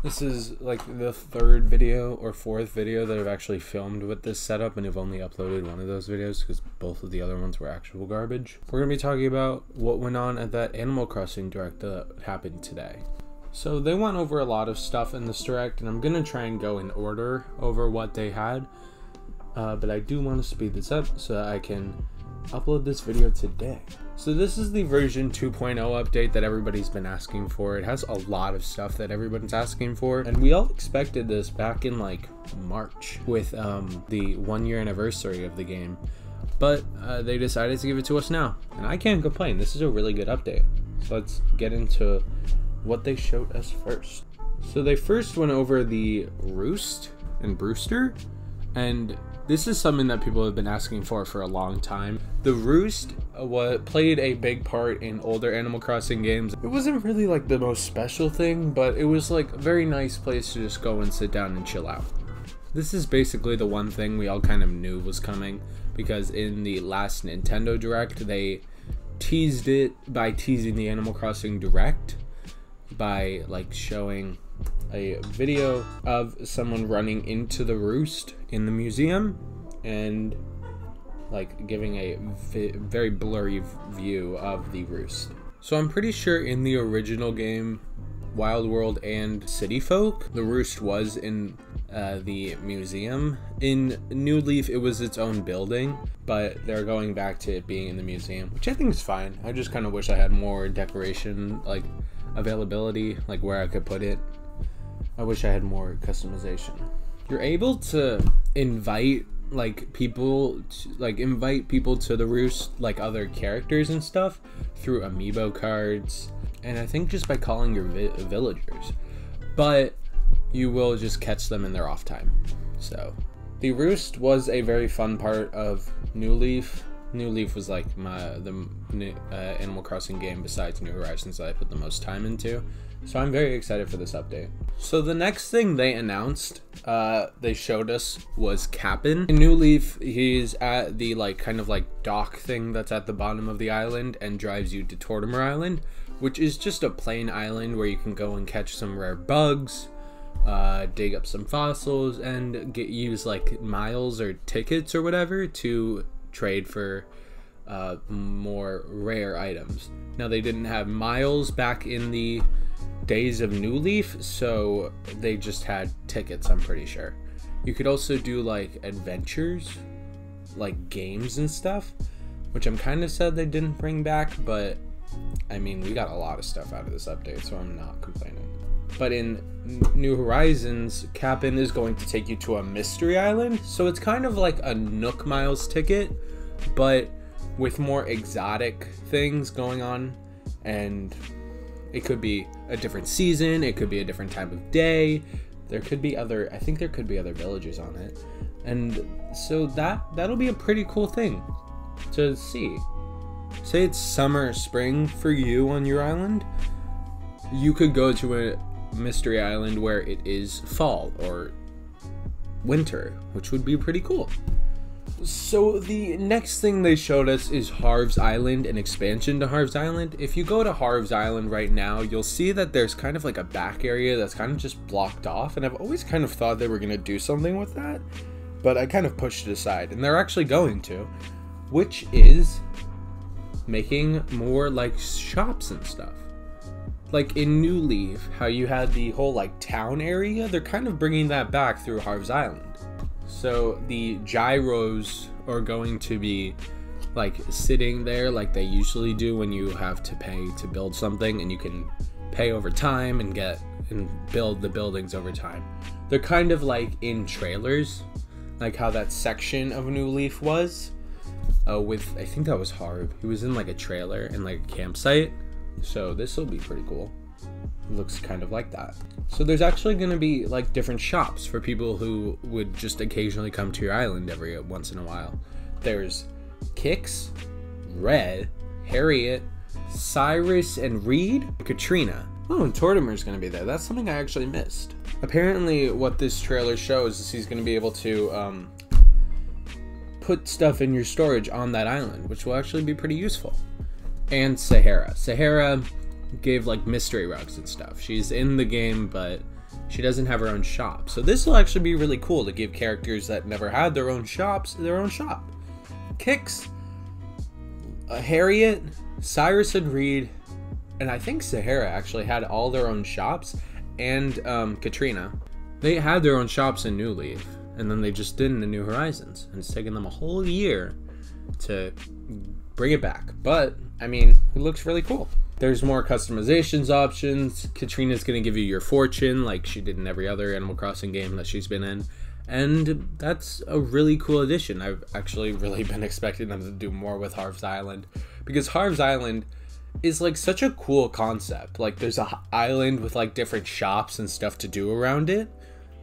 This is like the third video or fourth video that I've actually filmed with this setup, and I've only uploaded one of those videos because both of the other ones were actual garbage. We're going to be talking about what went on at that Animal Crossing Direct that happened today. So they went over a lot of stuff in this Direct, and I'm going to try and go in order over what they had. But I do want to speed this up so that I can upload this video today. So this is the version 2.0 update that everybody's been asking for. It has a lot of stuff that everyone's asking for, and we all expected this back in like March with the 1 year anniversary of the game, but they decided to give it to us now, and I can't complain. This is a really good update. So let's get into what they showed us first. So they first went over the Roost and Brewster, and this is something that people have been asking for a long time. The Roost played a big part in older Animal Crossing games. It wasn't really like the most special thing, but it was like a very nice place to just go and sit down and chill out. This is basically the one thing we all kind of knew was coming, because in the last Nintendo Direct, they teased it by teasing the Animal Crossing Direct by like showing a video of someone running into the Roost in the museum and like giving a very blurry view of the Roost. So I'm pretty sure in the original game, Wild World and City Folk, the Roost was in the museum. In New Leaf, it was its own building, but they're going back to it being in the museum, which I think is fine. I just kind of wish I had more decoration, like availability, like where I could put it. I wish I had more customization. You're able to invite people to the Roost, like other characters and stuff, through Amiibo cards, and I think just by calling your villagers, but you will just catch them in their off time. So the Roost was a very fun part of New Leaf. New Leaf was like the Animal Crossing game besides New Horizons that I put the most time into. So I'm very excited for this update. So the next thing they announced, they showed us, was Cap'n. In New Leaf, he's at the kind of dock thing that's at the bottom of the island and drives you to Tortimer Island, which is just a plain island where you can go and catch some rare bugs, dig up some fossils, and use like miles or tickets or whatever to trade for more rare items. Now they didn't have miles back in the days of New Leaf, so they just had tickets, I'm pretty sure. You could also do like adventures, like games and stuff, which I'm kind of sad they didn't bring back, but I mean, we got a lot of stuff out of this update, so I'm not complaining. But in New Horizons, Cap'n is going to take you to a mystery island, so it's kind of like a Nook Miles ticket, but with more exotic things going on, and it could be a different season, it could be a different time of day, there could be I think there could be other villages on it, and so that'll be a pretty cool thing to see. Say it's summer or spring for you on your island, you could go to a mystery island where it is fall or winter, which would be pretty cool. So the next thing they showed us is Harv's Island, an expansion to Harv's Island. If you go to Harv's Island right now, you'll see that there's kind of like a back area that's kind of just blocked off, and I've always kind of thought they were going to do something with that, but I kind of pushed it aside, and they're actually going to, which is making more like shops and stuff. Like in New Leaf, how you had the whole like town area, they're kind of bringing that back through Harv's Island. So the gyros are going to be like sitting there like they usually do when you have to pay to build something, and you can pay over time and build the buildings over time. They're kind of like in trailers, like how that section of New Leaf was with, I think that was Harv. He was in like a trailer and like a campsite. So this will be pretty cool. It looks kind of like that. So there's actually going to be like different shops for people who would just occasionally come to your island every once in a while. There's Kix, Red, Harriet, Cyrus and Reed, Katrina. Oh, and Tortimer's going to be there. That's something I actually missed. Apparently what this trailer shows is he's going to be able to put stuff in your storage on that island, which will actually be pretty useful. And Sahara. Sahara gave like mystery rugs and stuff. She's in the game, but she doesn't have her own shop. So this will actually be really cool to give characters that never had their own shops their own shop. Kix, Harriet, Cyrus and Reed, and I think Sahara actually had all their own shops, and Katrina. They had their own shops in New Leaf, and then they just did in the New Horizons, and it's taken them a whole year to bring it back. But I mean, it looks really cool. There's more customizations options. Katrina's gonna give you your fortune like she did in every other Animal Crossing game that she's been in, and that's a really cool addition. I've actually really been expecting them to do more with Harv's Island, because Harv's Island is like such a cool concept. Like there's a island with like different shops and stuff to do around it,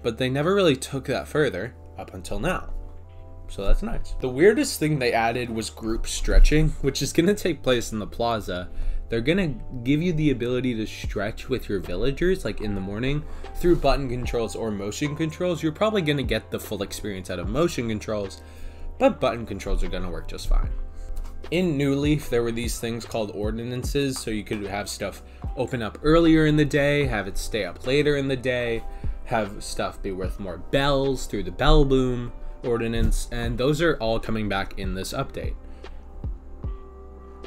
but they never really took that further up until now. So that's nice. The weirdest thing they added was group stretching, which is gonna take place in the plaza. They're gonna give you the ability to stretch with your villagers, like in the morning, through button controls or motion controls. You're probably gonna get the full experience out of motion controls, but button controls are gonna work just fine. In New Leaf, there were these things called Ordinances, so you could have stuff open up earlier in the day, have it stay up later in the day, have stuff be worth more bells through the bell boom ordinance, and those are all coming back in this update.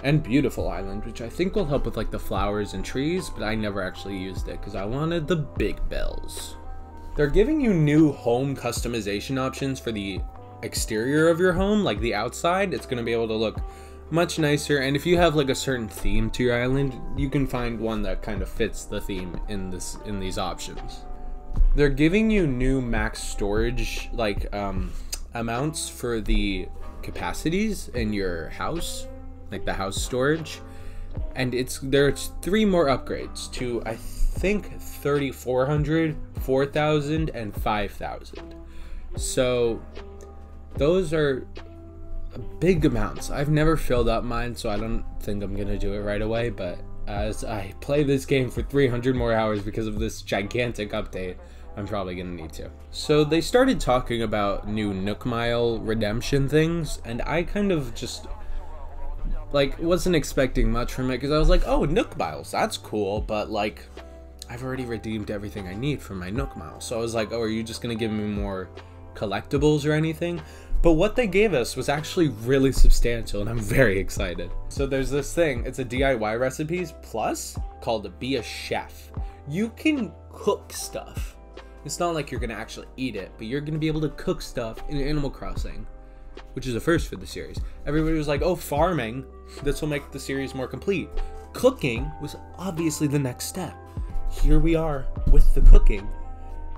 And Beautiful Island, which I think will help with like the flowers and trees, but I never actually used it because I wanted the big bells. They're giving you new home customization options for the exterior of your home, like the outside. It's going to be able to look much nicer, and if you have like a certain theme to your island, you can find one that kind of fits the theme in these options. They're giving you new max storage like amounts for the capacities in your house, like the house storage, and there's 3 more upgrades to I think 3,400, 4,000, and 5,000. So those are big amounts. I've never filled up mine, so I don't think I'm gonna do it right away, but as I play this game for 300 more hours because of this gigantic update, I'm probably gonna need to. So they started talking about new Nook Mile redemption things, and I kind of just like wasn't expecting much from it, because I was like, oh, Nook Miles, that's cool, but like I've already redeemed everything I need from my Nook Miles. So I was like, oh, are you just gonna give me more collectibles or anything? But what they gave us was actually really substantial, and I'm very excited. So there's this thing, it's a DIY recipes plus called Be a Chef. You can cook stuff. It's not like you're gonna actually eat it, but you're gonna be able to cook stuff in Animal Crossing, which is a first for the series. Everybody was like, oh, farming, this will make the series more complete. Cooking was obviously the next step. Here we are with the cooking.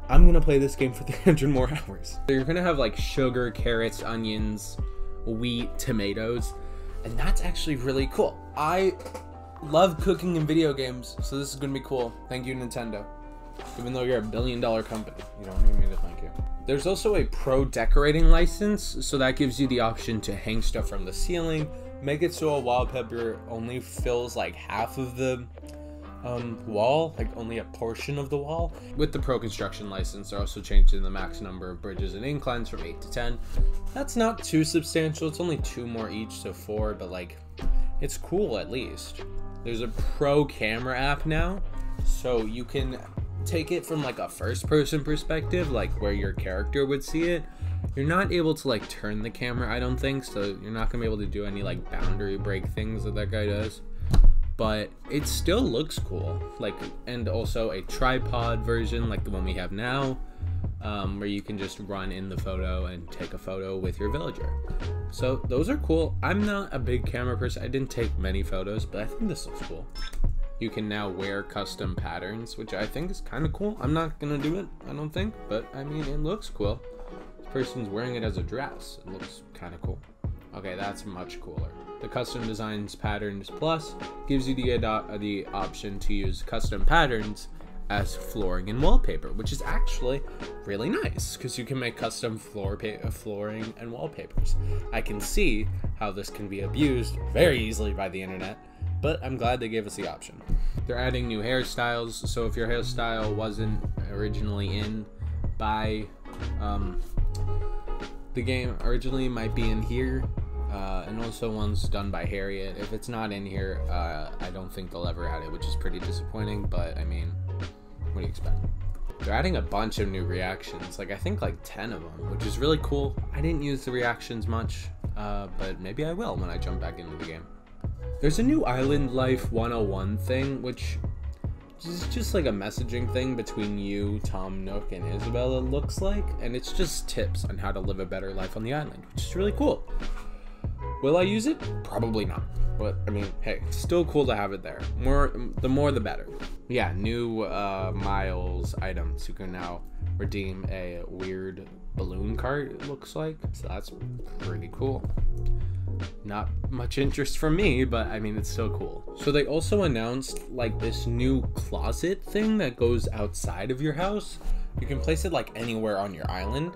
I'm gonna play this game for 300 more hours. So you're gonna have like sugar, carrots, onions, wheat, tomatoes, and that's actually really cool. I love cooking in video games, so this is gonna be cool. Thank you, Nintendo. Even though you're a billion-dollar company, you don't need me to thank you. There's also a pro decorating license, so that gives you the option to hang stuff from the ceiling, make it so a wallpaper only fills like half of the wall, like only a portion of the wall. With the pro construction license, they're also changing the max number of bridges and inclines from 8 to 10. That's not too substantial, it's only 2 more each, so 4, but like it's cool at least. There's a pro camera app now, so you can take it from like a first person perspective, like where your character would see it. You're not able to like turn the camera, I don't think, so you're not gonna be able to do any like boundary break things that guy does, but it still looks cool. Like, and also a tripod version like the one we have now, where you can just run in the photo and take a photo with your villager. So those are cool. I'm not a big camera person, I didn't take many photos, but I think this looks cool. You can now wear custom patterns, which I think is kind of cool. I'm not gonna do it, I don't think, but I mean, it looks cool. This person's wearing it as a dress. It looks kind of cool. Okay, that's much cooler. The custom designs patterns plus gives you the option to use custom patterns as flooring and wallpaper, which is actually really nice because you can make custom flooring and wallpapers. I can see how this can be abused very easily by the internet, but I'm glad they gave us the option. They're adding new hairstyles, so if your hairstyle wasn't originally in by the game originally, might be in here, and also ones done by Harriet. If it's not in here, I don't think they'll ever add it, which is pretty disappointing, but I mean, what do you expect? They're adding a bunch of new reactions, like I think like 10 of them, which is really cool. I didn't use the reactions much, but maybe I will when I jump back into the game. There's a new Island Life 101 thing, which is just like a messaging thing between you, Tom Nook, and Isabella, looks like, and it's just tips on how to live a better life on the island, which is really cool. Will I use it? Probably not. But, I mean, hey, still cool to have it there. The more the better. Yeah, new Miles items. You can now redeem a weird balloon cart, it looks like. So that's pretty cool. Not much interest from me, but I mean, it's still cool. So they also announced like this new closet thing that goes outside of your house. You can place it like anywhere on your island,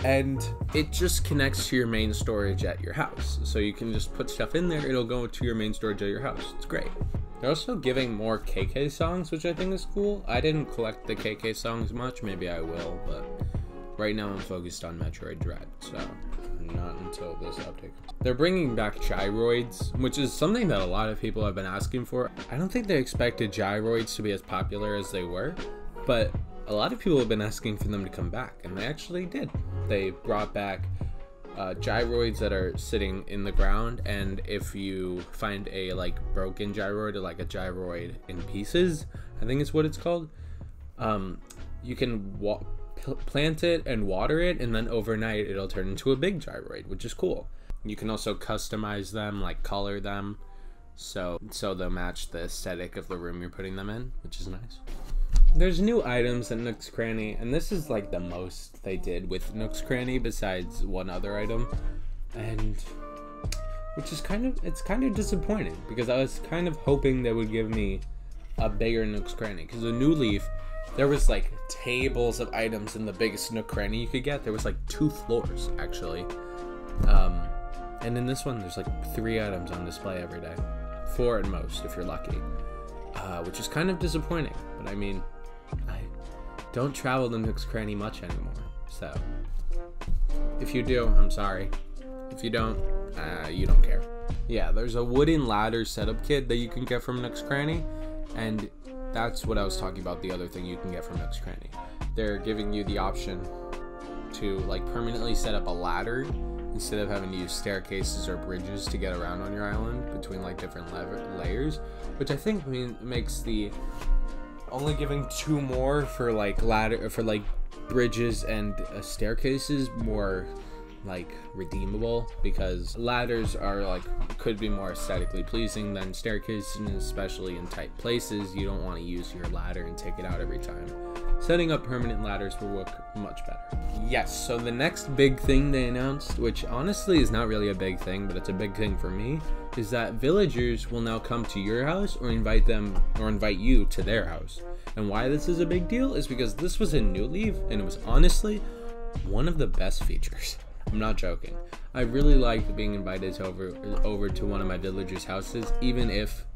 and it just connects to your main storage at your house. So you can just put stuff in there, it'll go to your main storage at your house. It's great. They're also giving more KK songs, which I think is cool. I didn't collect the KK songs much, maybe I will, but right now I'm focused on Metroid Dread, so not until this update. They're bringing back gyroids, which is something that a lot of people have been asking for. I don't think they expected gyroids to be as popular as they were, but a lot of people have been asking for them to come back, and they actually did. They brought back gyroids that are sitting in the ground, and if you find a like broken gyroid or like a gyroid in pieces, I think it's what it's called, you can plant it and water it, and then overnight it'll turn into a big gyroid, which is cool. You can also customize them, like color them, so they'll match the aesthetic of the room you're putting them in, which is nice. There's new items at Nook's Cranny, and this is like the most they did with Nook's Cranny besides one other item, and which is kind of disappointing, because I was kind of hoping they would give me a bigger Nook's Cranny, because the new Leaf, there was like tables of items in the biggest Nook Cranny you could get. There was like 2 floors actually, and in this one there's like 3 items on display every day, 4 at most if you're lucky, which is kind of disappointing. But I mean, I don't travel to Nook's Cranny much anymore, so if you do, I'm sorry. If you don't, you don't care. Yeah, there's a wooden ladder setup kit that you can get from Nook's Cranny, and that's what I was talking about, the other thing you can get from Nook's Cranny. They're giving you the option to like permanently set up a ladder instead of having to use staircases or bridges to get around on your island between like different layers, which I think makes the only giving 2 more for like bridges and staircases more like redeemable, because ladders are like could be more aesthetically pleasing than staircases, and especially in tight places you don't want to use your ladder and take it out every time. Setting up permanent ladders will work much better. Yes, so the next big thing they announced, which honestly is not really a big thing, but it's a big thing for me, is that villagers will now come to your house or invite you to their house. And why this is a big deal is because this was a new Leaf, and it was honestly one of the best features. I'm not joking. I really liked being invited over to one of my villagers' houses, even if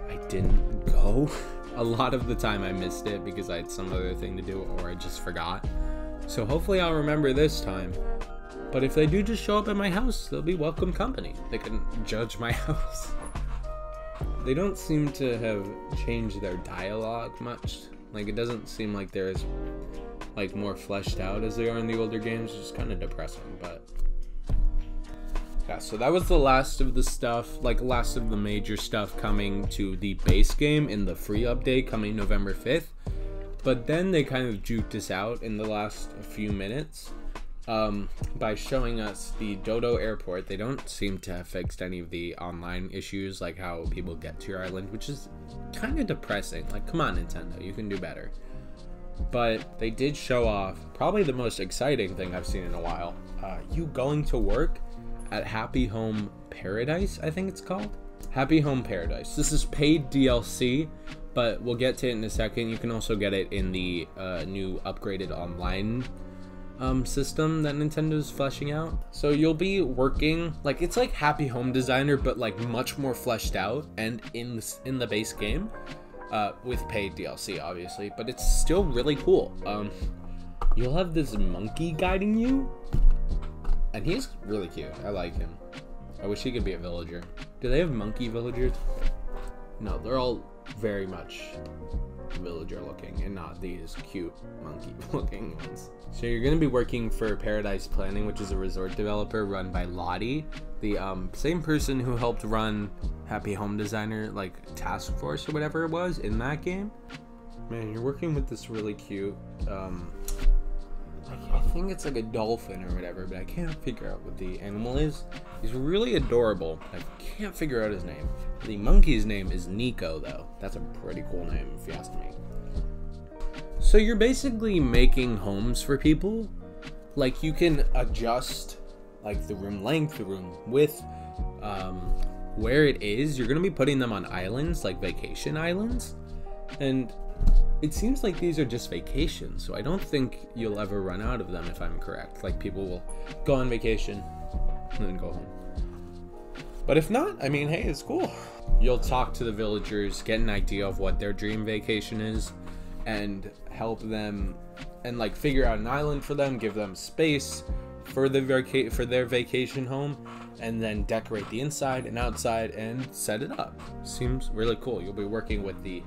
I didn't go. A lot of the time I missed it because I had some other thing to do, or I just forgot. So hopefully I'll remember this time. But if they do just show up at my house, they'll be welcome company. They can judge my house. They don't seem to have changed their dialogue much. Like, it doesn't seem like they're as like more fleshed out as they are in the older games, which is kind of depressing. But yeah, so that was the last of the stuff, like last of the major stuff coming to the base game in the free update coming November 5th. But then they kind of juked us out in the last few minutes by showing us the Dodo Airport. They don't seem to have fixed any of the online issues, like how people get to your island, which is kind of depressing. Like, come on, Nintendo, you can do better. But they did show off probably the most exciting thing I've seen in a while. You going to work at Happy Home Paradise, I think it's called. Happy Home Paradise. This is paid DLC, but we'll get to it in a second. You can also get it in the new upgraded online system that Nintendo's fleshing out. So you'll be working, like, it's like Happy Home Designer, but like much more fleshed out and in the base game, with paid DLC obviously, but it's still really cool. You'll have this monkey guiding you, and he's really cute. I like him. I wish he could be a villager. Do they have monkey villagers? No, they're all very much villager looking and not these cute monkey looking ones. So you're going to be working for Paradise Planning, which is a resort developer run by Lottie, the same person who helped run Happy Home Designer like Task Force or whatever it was in that game. Man, you're working with this really cute I think it's like a dolphin or whatever, but I can't figure out what the animal is. He's really adorable. I can't figure out his name. The monkey's name is Nico, though. That's a pretty cool name, if you ask me. So you're basically making homes for people. Like, you can adjust, like, the room length, the room width, where it is. You're going to be putting them on islands, like vacation islands. And it seems like these are just vacations, so I don't think you'll ever run out of them, if I'm correct. Like, people will go on vacation and then go home. But if not, I mean, hey, it's cool. You'll talk to the villagers, get an idea of what their dream vacation is, and help them and like figure out an island for them, give them space for their vacation home, and then decorate the inside and outside and set it up. Seems really cool. You'll be working with the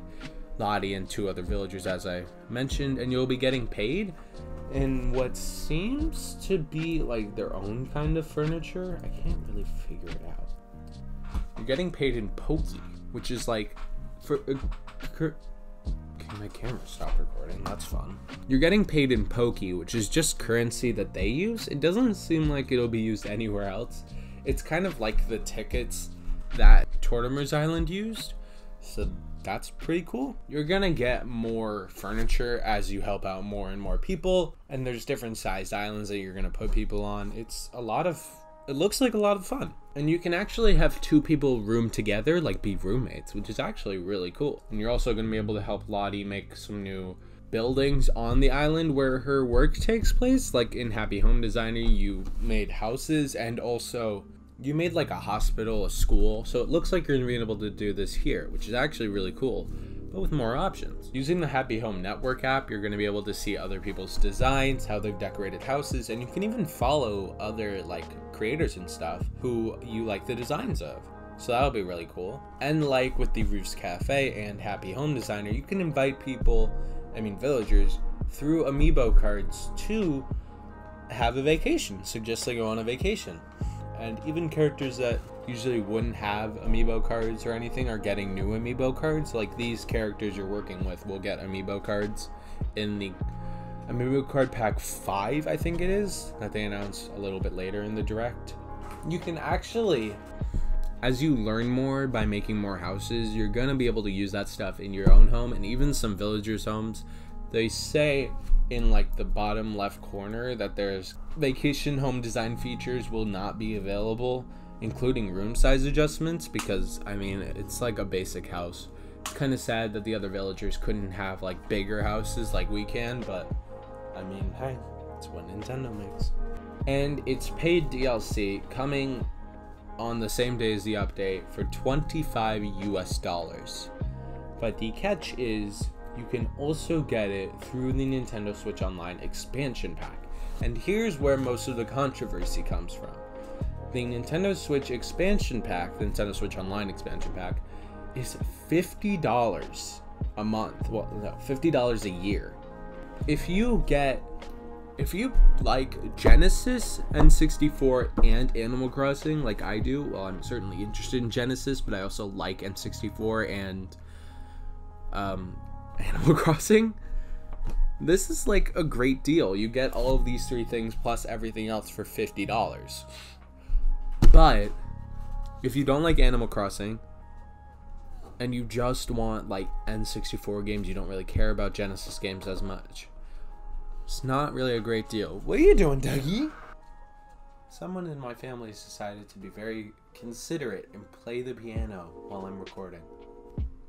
Lottie and 2 other villagers, as I mentioned, and you'll be getting paid in what seems to be like their own kind of furniture. I can't really figure it out. You're getting paid in pokey, which is like for okay, my camera stopped recording. That's fun. You're getting paid in pokey, which is just currency that they use. It doesn't seem like it'll be used anywhere else. It's kind of like the tickets that Tortimer's Island used, so that's pretty cool. You're gonna get more furniture as you help out more and more people, and there's different sized islands that you're gonna put people on. It looks like a lot of fun. And you can actually have 2 people room together, like be roommates, which is actually really cool. And you're also gonna be able to help Lottie make some new buildings on the island where her work takes place. Like in Happy Home Designer, you made houses, and also you made like a hospital, a school. So it looks like you're gonna be able to do this here, which is actually really cool, but with more options. Using the Happy Home Network app, you're gonna be able to see other people's designs, how they've decorated houses, and you can even follow other like creators and stuff who you like the designs of. So that'll be really cool. And like with the Roost Cafe and Happy Home Designer, you can invite villagers through Amiibo cards to have a vacation. Suggest they go on a vacation. And even characters that usually wouldn't have Amiibo cards or anything are getting new Amiibo cards. Like these characters you're working with will get Amiibo cards in the Amiibo card pack 5, I think it is, that they announced a little bit later in the direct. You can actually, as you learn more by making more houses, you're gonna be able to use that stuff in your own home and even some villagers' homes. They say in like the bottom left corner that there's vacation home design features will not be available, including room size adjustments, because I mean it's like a basic house. It's kind of sad that the other villagers couldn't have like bigger houses like we can, but I mean, hey, it's what Nintendo makes. And it's paid DLC coming on the same day as the update for $25 US. But the catch is you can also get it through the Nintendo Switch Online expansion pack. And here's where most of the controversy comes from. The Nintendo Switch expansion pack, the Nintendo Switch Online expansion pack, is $50 a month. Well, no, $50 a year. If you like Genesis, N64, and Animal Crossing like I do, well, I'm certainly interested in Genesis, but I also like N64 and Animal Crossing, this is like a great deal. You get all of these 3 things plus everything else for $50. But if you don't like Animal Crossing and you just want like N64 games, you don't really care about Genesis games as much, it's not really a great deal. What are you doing, Dougie? Someone in my family has decided to be very considerate and play the piano while I'm recording.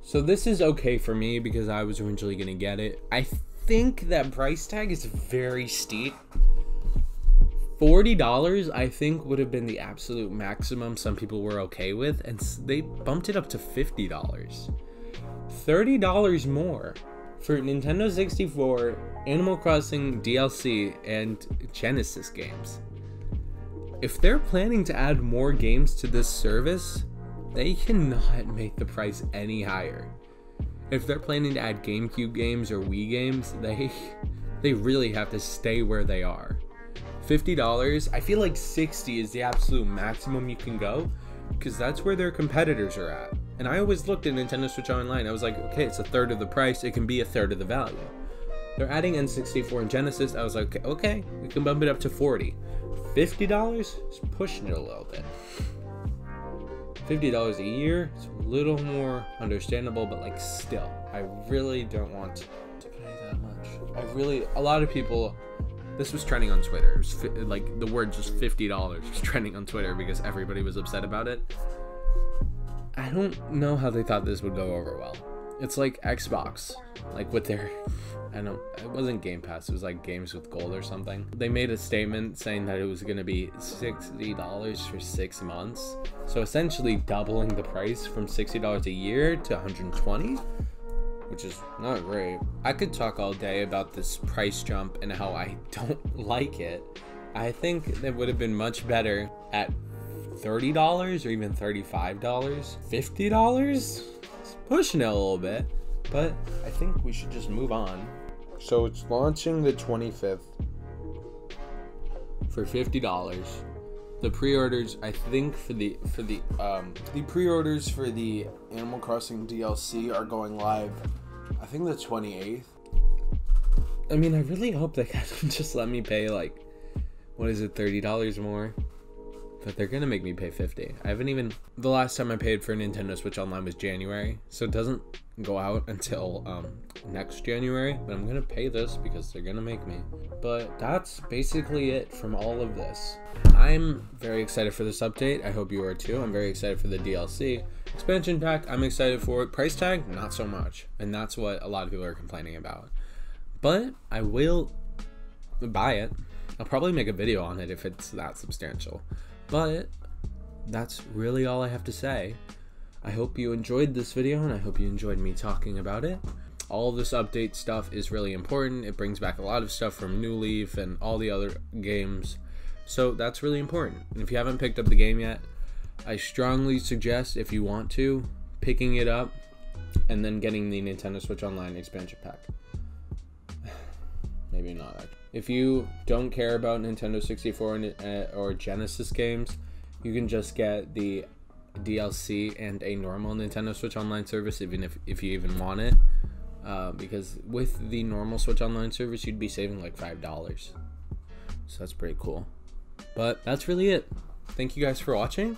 So this is okay for me because I was originally going to get it. I think that price tag is very steep. $40 I think would have been the absolute maximum some people were okay with, and they bumped it up to $50. $30 more for Nintendo 64, Animal Crossing DLC, and Genesis games. If they're planning to add more games to this service, they cannot make the price any higher. if they're planning to add GameCube games or Wii games, they really have to stay where they are. $50, I feel like 60 is the absolute maximum you can go, because that's where their competitors are at. And I always looked at Nintendo Switch Online, I was like, okay, it's a third of the price, it can be a third of the value. They're adding N64 and Genesis, I was like, okay, we can bump it up to 40. $50 is pushing it a little bit. $50 a year, it's a little more understandable, but like still, I really don't want to pay that much. A lot of people, this was trending on Twitter. It was like the word just $50 was trending on Twitter because everybody was upset about it. I don't know how they thought this would go over well. It's like Xbox, like with their, it wasn't Game Pass, it was like Games with Gold or something. They made a statement saying that it was going to be $60 for 6 months. So essentially doubling the price from $60 a year to $120, which is not great. I could talk all day about this price jump and how I don't like it. I think that would have been much better at $30 or even $35. $50? It's pushing it a little bit, but I think we should just move on. So it's launching the 25th for $50. The pre-orders, I think the pre-orders for the Animal Crossing DLC are going live, I think the 28th. I mean, I really hope they can just let me pay like, what is it, $30 more? But they're gonna make me pay $50. I haven't even, the last time I paid for Nintendo Switch Online was January, so it doesn't go out until next January, but I'm gonna pay this because they're gonna make me. But that's basically it from all of this. I'm very excited for this update. I hope you are too. I'm very excited for the DLC. Expansion pack, I'm excited for it. Price tag, not so much. And that's what a lot of people are complaining about. But I will buy it. I'll probably make a video on it if it's that substantial. But that's really all I have to say. I hope you enjoyed this video and I hope you enjoyed me talking about it. All this update stuff is really important. It brings back a lot of stuff from New Leaf and all the other games. So that's really important. And if you haven't picked up the game yet, I strongly suggest, if you want to, picking it up and then getting the Nintendo Switch Online expansion pack. Maybe not, actually. If you don't care about Nintendo 64 or Genesis games, you can just get the DLC and a normal Nintendo Switch Online service, even if you even want it. Because with the normal Switch Online service, you'd be saving like $5. So that's pretty cool. But that's really it. Thank you guys for watching.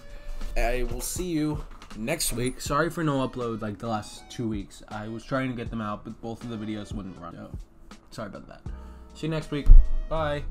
I will see you next week. Sorry for no upload like the last 2 weeks. I was trying to get them out, but both of the videos wouldn't run. So sorry about that. See you next week. Bye.